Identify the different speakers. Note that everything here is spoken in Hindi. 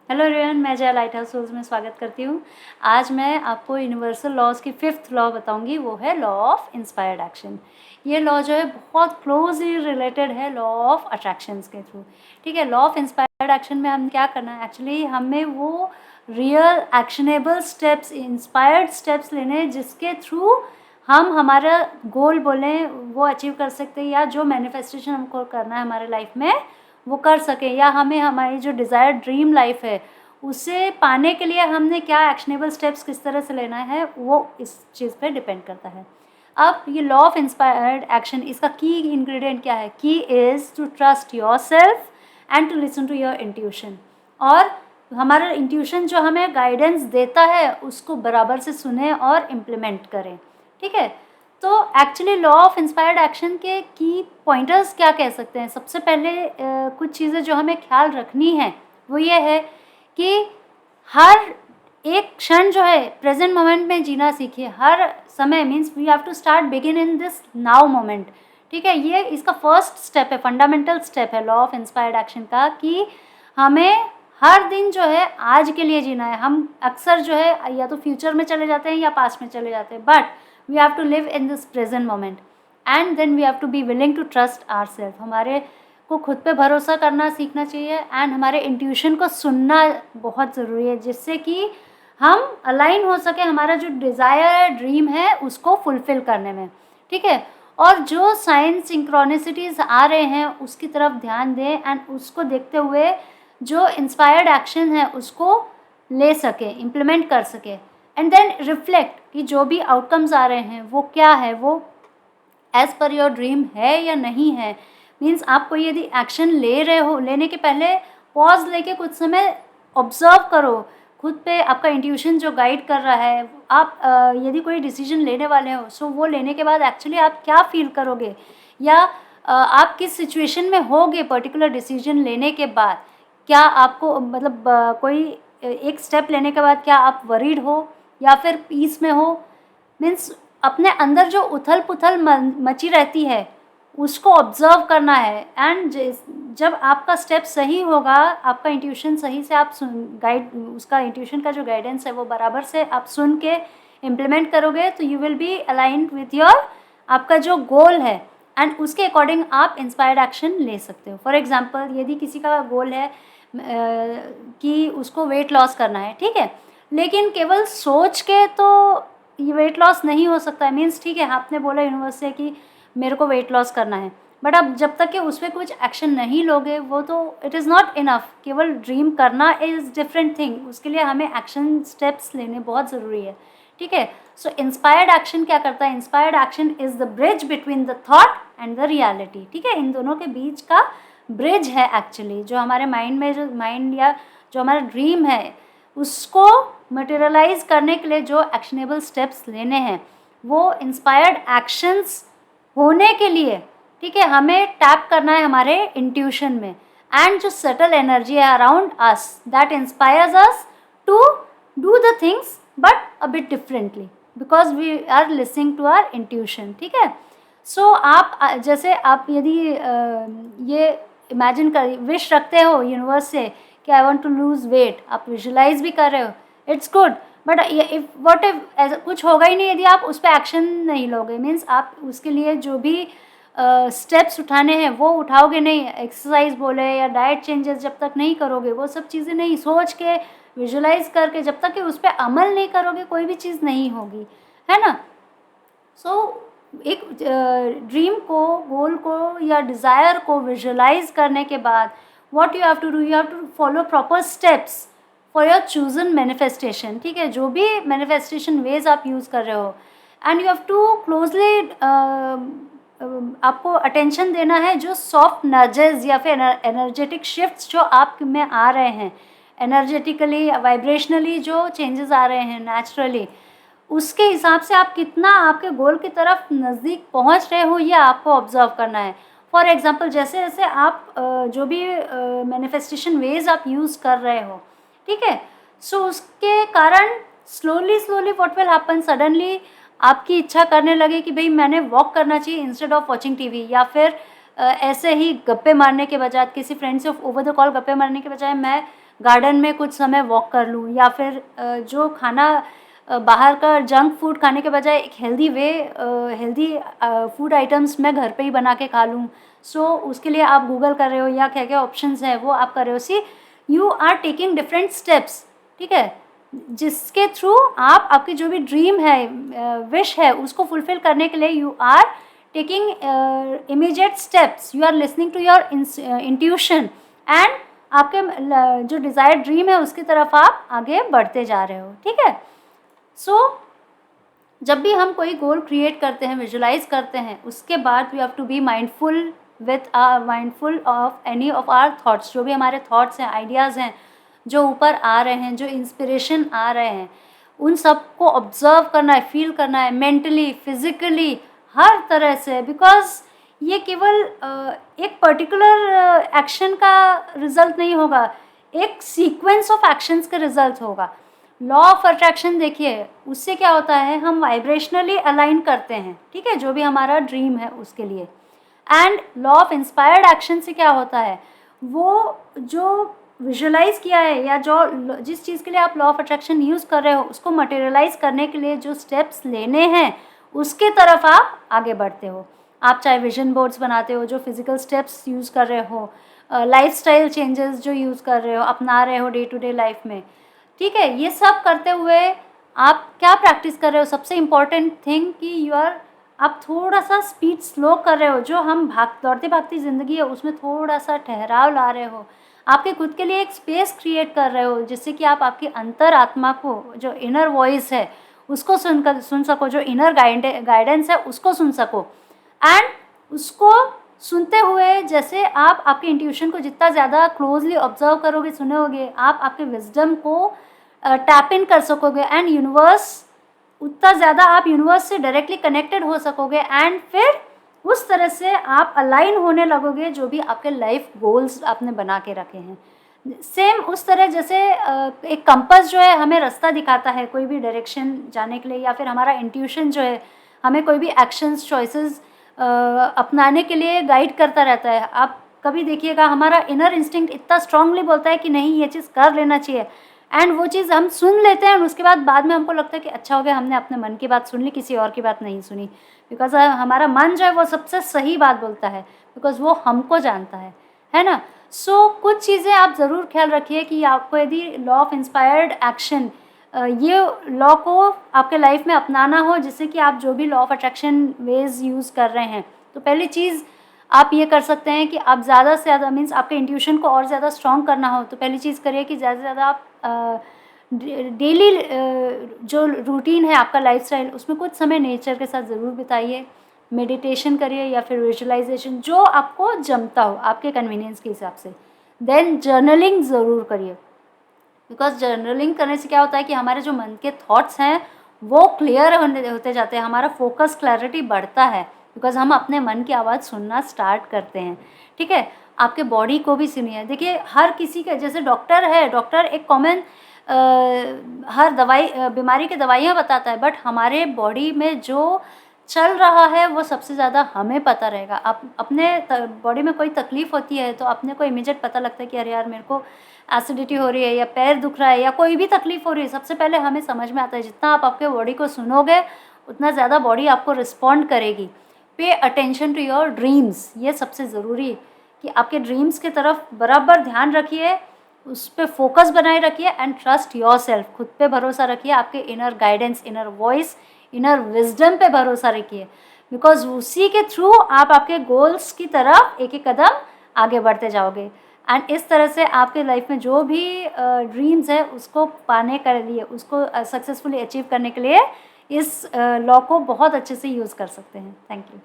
Speaker 1: हेलो एवरीवन, मैं जया लाइट हाउस सोल्स में स्वागत करती हूँ। आज मैं आपको यूनिवर्सल लॉज की 5th लॉ बताऊंगी, वो है लॉ ऑफ इंस्पायर्ड एक्शन। ये लॉ जो है बहुत क्लोजली रिलेटेड है लॉ ऑफ अट्रैक्शंस के थ्रू। ठीक है, लॉ ऑफ इंस्पायर्ड एक्शन में हम क्या करना है, एक्चुअली हमें वो real actionable steps, inspired steps लेने जिसके थ्रू हम हमारा गोल बोलें वो अचीव कर सकते हैं, या जो मैनिफेस्टेशन हमको करना है हमारे लाइफ में वो कर सकें, या हमें हमारी जो डिज़ायर ड्रीम लाइफ है उसे पाने के लिए हमने क्या एक्शनेबल स्टेप्स किस तरह से लेना है, वो इस चीज़ पे डिपेंड करता है। अब ये लॉ ऑफ इंस्पायर्ड एक्शन, इसका की इंग्रेडिएंट क्या है? Key is to trust yourself and to listen to your intuition. और हमारा इंट्यूशन जो हमें गाइडेंस देता है उसको बराबर से सुने और इम्प्लीमेंट करें। ठीक है, तो actually law of inspired action के की पॉइंटर्स क्या कह सकते हैं? सबसे पहले कुछ चीज़ें जो हमें ख्याल रखनी है वो ये है कि हर एक क्षण जो है प्रेजेंट मोमेंट में जीना सीखिए। हर समय means we have to start begin in this now moment. ठीक है, ये इसका फर्स्ट स्टेप है, फंडामेंटल स्टेप है लॉ ऑफ इंस्पायर्ड एक्शन का, कि हमें हर दिन जो है आज के लिए जीना है। हम अक्सर जो है या तो फ्यूचर में चले जाते हैं या पास्ट में चले जाते हैं, but we have to live in this present moment and then we have to be willing to trust ourselves। हमारे को खुद पे भरोसा करना सीखना चाहिए एंड हमारे इंट्यूशन को सुनना बहुत ज़रूरी है, जिससे कि हम अलाइन हो सके हमारा जो डिज़ायर ड्रीम है उसको फुलफ़िल करने में। ठीक है, और जो साइंस सिंक्रोनिसिटीज़ आ रहे हैं उसकी तरफ ध्यान दें एंड उसको देखते हुए जो इंस्पायर्ड एक्शन है उसको ले सके, इम्प्लीमेंट कर सके, एंड देन रिफ्लेक्ट कि जो भी आउटकम्स आ रहे हैं वो क्या है, वो एज़ पर योर ड्रीम है या नहीं है। मीन्स आप कोई यदि एक्शन ले रहे हो, लेने के पहले पॉज लेके कुछ समय ऑब्जर्व करो खुद पे, आपका इंट्यूशन जो गाइड कर रहा है। आप यदि कोई डिसीजन लेने वाले हो सो वो लेने के बाद एक्चुअली आप क्या फील करोगे, या आप किस सिचुएशन में होगे पर्टिकुलर डिसीजन लेने के बाद। क्या आपको मतलब कोई एक स्टेप लेने के बाद क्या आप वरीड हो या फिर पीस में हो? मीन्स अपने अंदर जो उथल पुथल मची रहती है उसको ऑब्जर्व करना है, एंड जब आपका स्टेप सही होगा, आपका इंट्यूशन सही से आप गाइड, उसका इंट्यूशन का जो गाइडेंस है वो बराबर से आप सुन के इम्प्लीमेंट करोगे तो you will be aligned with your आपका जो गोल है, एंड उसके अकॉर्डिंग आप इंस्पायर्ड एक्शन ले सकते हो। फॉर एग्जांपल यदि किसी का गोल है कि उसको वेट लॉस करना है, ठीक है, लेकिन केवल सोच के तो ये वेट लॉस नहीं हो सकता है। मीन्स ठीक है, आपने बोला यूनिवर्स से कि मेरे को वेट लॉस करना है, बट अब जब तक कि उस पर कुछ एक्शन नहीं लोगे वो तो इट इज़ नॉट इनफ। केवल ड्रीम करना इज़ डिफरेंट थिंग, उसके लिए हमें एक्शन स्टेप्स लेने बहुत ज़रूरी है। ठीक है, सो इंस्पायर्ड एक्शन क्या करता है? Inspired action is the bridge between the thought and the reality. ठीक है, इन दोनों के बीच का ब्रिज है एक्चुअली, जो हमारे माइंड में, जो माइंड या जो हमारा ड्रीम है उसको मटेरियलाइज करने के लिए जो एक्शनेबल स्टेप्स लेने हैं, वो इंस्पायर्ड एक्शंस होने के लिए, ठीक है, हमें टैप करना है हमारे इंट्यूशन में, एंड जो सटल एनर्जी है around us that inspires us to do the things but a bit differently because we are listening to our intuition. ठीक है, सो आप जैसे आप यदि ये इमेजिन कर विश रखते हो यूनिवर्स से कि I want to lose weight, आप विजुलाइज भी कर रहे हो, it's good, but if what if ऐसा कुछ होगा ही नहीं यदि आप उस पर एक्शन नहीं लोगे। मीन्स आप उसके लिए जो भी स्टेप्स उठाने हैं वो उठाओगे नहीं, एक्सरसाइज बोले या डाइट चेंजेस जब तक नहीं करोगे, वो सब चीज़ें नहीं, सोच के विजुलाइज करके जब तक कि उस पर अमल नहीं करोगे कोई भी चीज़ नहीं होगी, है ना। सो एक ड्रीम को, गोल को या डिज़ायर को विजुलाइज करने के बाद what you have to do, you have to follow proper steps for your chosen manifestation. ठीक है, जो भी मैनिफेस्टेशन वेज आप यूज़ कर रहे हो, and you have to closely आपको अटेंशन देना है जो सॉफ्ट नजेस या फिर एनर्जेटिक शिफ्ट्स जो आप में आ रहे हैं, एनर्जेटिकली वाइब्रेशनली जो चेंजेस आ रहे हैं नेचुरली, उसके हिसाब से आप कितना आपके गोल की तरफ नज़दीक पहुंच रहे हो ये आपको ऑब्जर्व करना है। फॉर एग्जांपल जैसे जैसे आप जो भी मैनिफेस्टेशन वेज आप यूज़ कर रहे हो, ठीक है, सो उसके कारण slowly what will happen, suddenly आपकी इच्छा करने लगे कि भाई मैंने वॉक करना चाहिए इंस्टेड ऑफ वॉचिंग टीवी, या फिर ऐसे ही गप्पे मारने के बजाय, किसी फ्रेंड से ओवर द कॉल गप्पे मारने के बजाय मैं गार्डन में कुछ समय वॉक कर लूँ, या फिर जो खाना बाहर का जंक फूड खाने के बजाय एक हेल्दी फूड आइटम्स मैं घर पे ही बना के खा लूँ। सो उसके लिए आप गूगल कर रहे हो या क्या क्या ऑप्शंस हैं वो आप कर रहे हो। See you are taking different steps, ठीक है, जिसके थ्रू आप आपकी जो भी ड्रीम है, विश है, उसको फुलफिल करने के लिए you are taking immediate steps, you are listening to your intuition and आपके जो डिज़ायर्ड ड्रीम है उसकी तरफ आप आगे बढ़ते जा रहे हो, ठीक है। सो जब भी हम कोई गोल क्रिएट करते हैं, विजुलाइज करते हैं, उसके बाद we have to be mindful mindful of any of our thoughts. जो भी हमारे थॉट्स हैं, आइडियाज़ हैं जो ऊपर आ रहे हैं, जो इंस्पिरेशन आ रहे हैं, उन सबको ऑब्जर्व करना है, फील करना है, मेंटली, फिजिकली, हर तरह से। बिकॉज ये केवल एक पर्टिकुलर एक्शन का रिजल्ट नहीं होगा, एक सीक्वेंस ऑफ एक्शंस का रिजल्ट होगा। लॉ ऑफ अट्रैक्शन देखिए, उससे क्या होता है, हम वाइब्रेशनली अलाइन करते हैं, ठीक है, जो भी हमारा ड्रीम है उसके लिए। And law of inspired action से क्या होता है, वो जो विजुअलाइज किया है या जो जिस चीज़ के लिए आप लॉ ऑफ अट्रैक्शन यूज़ कर रहे हो उसको मटेरियलाइज करने के लिए जो स्टेप्स लेने हैं उसके तरफ आप आगे बढ़ते हो। आप चाहे विजन बोर्ड्स बनाते हो, जो फिजिकल स्टेप्स यूज़ कर रहे हो, लाइफस्टाइल चेंजेस जो यूज़ कर रहे हो, अपना रहे हो डे टू डे लाइफ में, ठीक है, ये सब करते हुए आप क्या प्रैक्टिस कर रहे हो, सबसे इम्पॉर्टेंट थिंग कि आप थोड़ा सा स्पीड स्लो कर रहे हो। जो हम दौड़ती भागती ज़िंदगी है उसमें थोड़ा सा ठहराव ला रहे हो, आपके खुद के लिए एक स्पेस क्रिएट कर रहे हो, जिससे कि आप आपकी अंतर आत्मा को, जो इनर वॉइस है उसको सुन सको, जो इनर गाइडेंस है उसको सुन सको। एंड उसको सुनते हुए जैसे आप आपके इंट्यूशन को जितना ज़्यादा क्लोजली ऑब्जर्व करोगे, सुनोगे, आप आपके विजडम को टैप इन कर सकोगे एंड यूनिवर्स, उतना ज़्यादा आप यूनिवर्स से डायरेक्टली कनेक्टेड हो सकोगे। एंड फिर उस तरह से आप अलाइन होने लगोगे जो भी आपके लाइफ गोल्स आपने बना के रखे हैं। सेम उस तरह जैसे एक कंपास जो है हमें रास्ता दिखाता है कोई भी डायरेक्शन जाने के लिए, या फिर हमारा इंट्यूशन जो है हमें कोई भी एक्शंस, चॉइसेस अपनाने के लिए गाइड करता रहता है। आप कभी देखिएगा हमारा इनर इंस्टिंक्ट इतना स्ट्रांगली बोलता है कि नहीं ये चीज़ कर लेना चाहिए, एंड वो चीज़ हम सुन लेते हैं, उसके बाद में हमको लगता है कि अच्छा हो गया हमने अपने मन की बात सुन ली, किसी और की बात नहीं सुनी। बिकॉज हमारा मन जो है वो सबसे सही बात बोलता है, बिकॉज वो हमको जानता है ना। सो कुछ चीज़ें आप ज़रूर ख्याल रखिए कि आपको यदि लॉ ऑफ इंस्पायर्ड एक्शन, ये लॉ को आपके लाइफ में अपनाना हो, जिससे कि आप जो भी law of attraction ways use कर रहे हैं, तो पहली चीज़ आप ये कर सकते हैं कि आप ज़्यादा से ज़्यादा, मीन्स आपके इंट्यूशन को और ज़्यादा स्ट्रॉन्ग करना हो तो पहली चीज़ करिए कि ज़्यादा से ज़्यादा आप डेली जो रूटीन है आपका लाइफस्टाइल, उसमें कुछ समय नेचर के साथ ज़रूर बिताइए, मेडिटेशन करिए या फिर विजुअलाइजेशन, जो आपको जमता हो आपके कन्वीनियंस के हिसाब से। देन जर्नलिंग ज़रूर करिए, बिकॉज जर्नलिंग करने से क्या होता है कि हमारे जो मन के थॉट्स हैं वो क्लियर होते जाते हैं, हमारा फोकस, क्लैरिटी बढ़ता है, बिकॉज हम अपने मन की आवाज़ सुनना स्टार्ट करते हैं, ठीक है। आपके बॉडी को भी सुनिए। देखिए हर किसी के, जैसे डॉक्टर है, डॉक्टर एक कॉमन हर बीमारी की दवाइयाँ बताता है, बट हमारे बॉडी में जो चल रहा है वो सबसे ज़्यादा हमें पता रहेगा। आप अपने बॉडी में कोई तकलीफ़ होती है तो अपने को इमीडिएट पता लगता है कि अरे यार मेरे को एसिडिटी हो रही है या पैर दुख रहा है या कोई भी तकलीफ़ हो रही है, सबसे पहले हमें समझ में आता है। जितना आप आपके बॉडी को सुनोगे उतना ज़्यादा बॉडी आपको रिस्पॉन्ड करेगी। Pay attention to your dreams, ये सबसे ज़रूरी कि आपके ड्रीम्स की तरफ बराबर ध्यान रखिए, उस पर फोकस बनाए रखिए एंड ट्रस्ट योर सेल्फ, खुद पे भरोसा रखिए, आपके inner guidance, inner voice, inner wisdom पे भरोसा रखिए, बिकॉज उसी के थ्रू आप आपके गोल्स की तरफ एक एक कदम आगे बढ़ते जाओगे। एंड इस तरह से आपके लाइफ में जो भी ड्रीम्स है उसको पाने के लिए, उसको सक्सेसफुली अचीव करने के लिए इस लॉ को बहुत अच्छे से यूज़ कर सकते हैं। Thank you.